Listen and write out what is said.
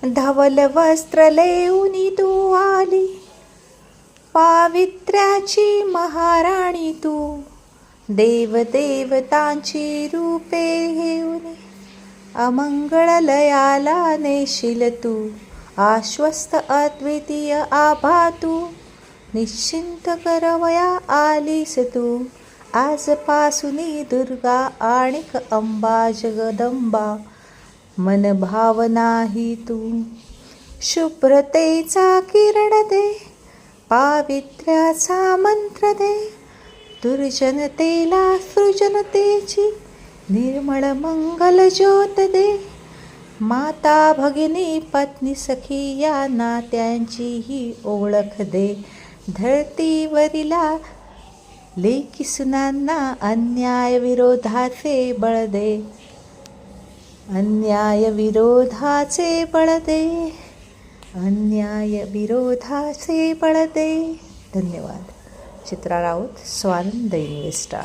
धवल वस्त्र लेऊनी तू आली, पावित्र्याची महाराणी तू. देवदेवतांची रूपे घेऊन अमंगळ लयाला नेशील तू. आश्वस्त अद्वितीय आभा तू, निश्चिंत करवया आलीस तू. आजपासूनी दुर्गा आणिक अंबा जगदंबा, मन भावना ही तू. शुभ्रतेचा किरण दे, पावित्र्याचा मंत्र दे. दुर्जनतेला सृजनतेची निर्मळ मंगल ज्योत दे. माता भगिनी पत्नी सखी या नात्यांची ही ओळख दे. धरतीवरीला लेकी सुनांना अन्याय विरोधाचे बळ दे. अन्याय विरोधाचे बळ दे. अन्याय विरोधाचे बळ दे. धन्यवाद. चित्रा राऊत, स्वानंद इन्व्हेस्टा.